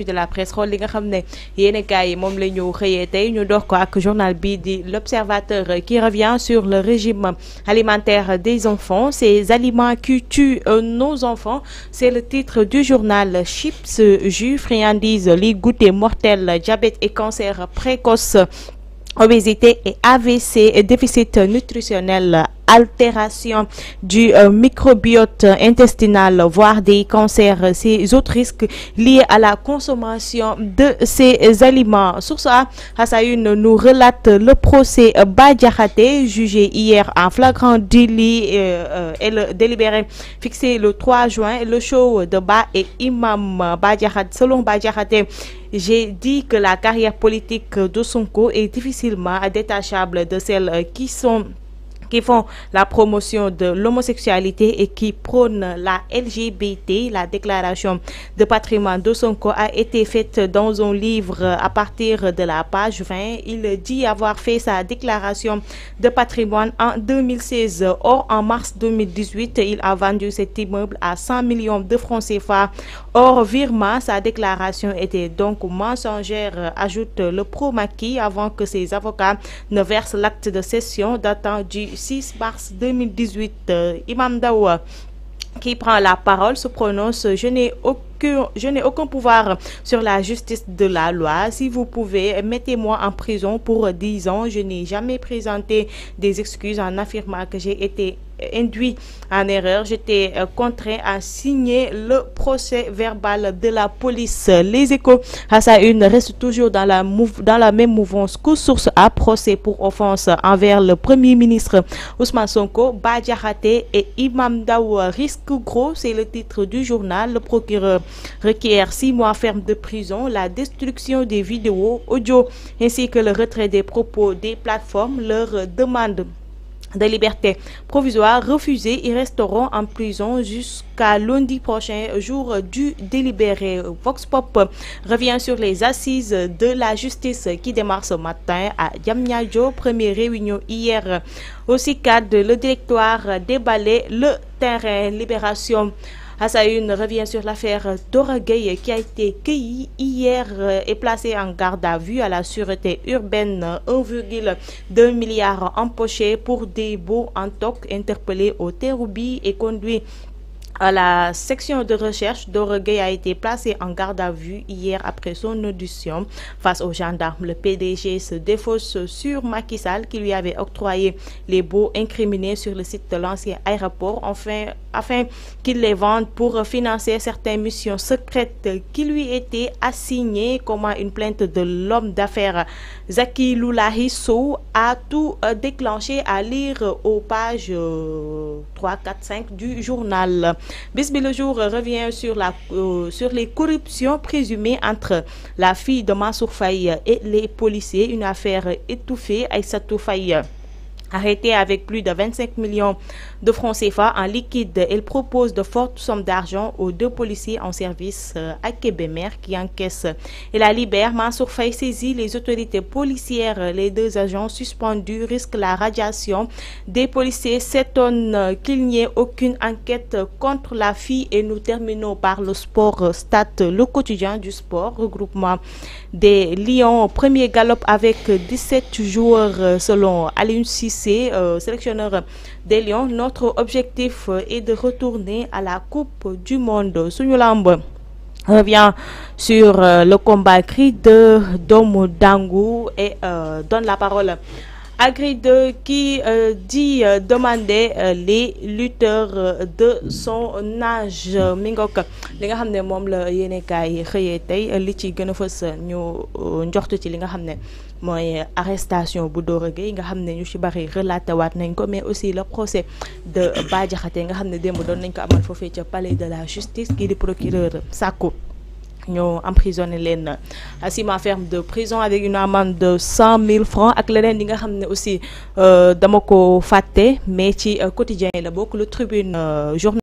de la presse xool li nga xam ne yéenekaay yi moom la ñu xëyee tey ñu dox ko ak journal bi di l'Observateur qui revient sur le régime alimentaire des enfants, ces aliments qui tuent nos enfants, c'est le titre du journal. Chips, jus, friandises, les goûters mortels, diabète et cancer précoce, obésité et AVC et déficit nutritionnel, altération du microbiote intestinal, voire des cancers, ces autres risques liés à la consommation de ces aliments. Source A, à sa une, nous relate le procès Bah Diakhaté, jugé hier en flagrant délit et le délibéré fixé le 3 juin. Le show de Bah et Imam Bah Diakhaté. Selon Bah Diakhaté, j'ai dit que la carrière politique de Sonko est difficilement détachable de celles qui font la promotion de l'homosexualité et qui prônent la LGBT. La déclaration de patrimoine de Sonko a été faite dans un livre à partir de la page 20. Il dit avoir fait sa déclaration de patrimoine en 2016. Or, en mars 2018, il a vendu cet immeuble à 100 millions de francs CFA. Hors virement, sa déclaration était donc mensongère, ajoute le pro-maquis, avant que ses avocats ne versent l'acte de cession datant du 6 mars 2018. Imam Daoua, qui prend la parole, se prononce: je n'ai aucun pouvoir sur la justice de la loi. Si vous pouvez, mettez-moi en prison pour 10 ans. Je n'ai jamais présenté des excuses en affirmant que j'ai été induit en erreur. J'étais contraint à signer le procès verbal de la police. Les Échos, à sa une, reste toujours dans la même mouvance que Source A. Procès pour offense envers le Premier ministre Ousmane Sonko, Bah Diakhaté et Imam Daoua. Risque gros, c'est le titre du journal. Le procureur requiert 6 mois ferme de prison, la destruction des vidéos, audio ainsi que le retrait des propos des plateformes. Leur demande de liberté provisoire refusée. Ils resteront en prison jusqu'à lundi prochain, jour du délibéré. Vox Pop revient sur les assises de la justice qui démarrent ce matin à Diamniadio. Première réunion hier au CICAD. Le directoire déballait le terrain. Libération, à sa une, revient sur l'affaire Dora Gueye qui a été cueillie hier et placée en garde à vue à la sûreté urbaine. 1,2 milliard empoché pour des baux en toc. Interpellé au Terroubi et conduit à la section de recherche. Dora Gueye a été placé en garde à vue hier après son audition face aux gendarmes. Le PDG se défausse sur Macky Sall qui lui avait octroyé les baux incriminés sur le site de l'ancien aéroport afin qu'il les vende pour financer certaines missions secrètes qui lui étaient assignées. Comment une plainte de l'homme d'affaires Zaki Loulahi Sow a tout déclenché, à lire aux pages 3, 4, 5 du journal. Bisbi Le Jour revient sur les corruptions présumées entre la fille de Mansour Faye et les policiers. Une affaire étouffée. Aïssatou Faye, arrêtée avec plus de 25 millions de francs CFA en liquide. Elle propose de fortes sommes d'argent aux 2 policiers en service à Kébémer qui encaissent et la libère. Mansour Faye saisit les autorités policières. Les 2 agents suspendus risquent la radiation. Des policiers s'étonnent qu'il n'y ait aucune enquête contre la fille. Et nous terminons par le sport. Stade, le quotidien du sport. Regroupement des Lions. Premier galop avec 17 joueurs selon Aliou Cissé, sélectionneur des Lions. Notre objectif est de retourner à la Coupe du Monde. Sunu Lamb revient sur le combat Gris de Doomu Dangu et donne la parole à Gris 2 qui dit demander les lutteurs de son âge. Mingok li nga xam ne moom la yéenekaay xëyee tey li ci gën a fës ñu njoxtu ci li nga xam ne mooy arrestation bu Dora Gueye nga xam ne ñu ci bari relaté waat nañ ko, mais aussi le procès de Bah Diakhaté nga xam ne démb doon nañ ko amal foofee ca palais de la justice. Kii di procureur sàkku ñoo emprisonné leen à 6 mois ferme de prison avec une amende de 100 000 francs ak leneen yi nga xam ne aussi dama ko fàtte mais ci quotidien yi la bokk. Le Tribune journal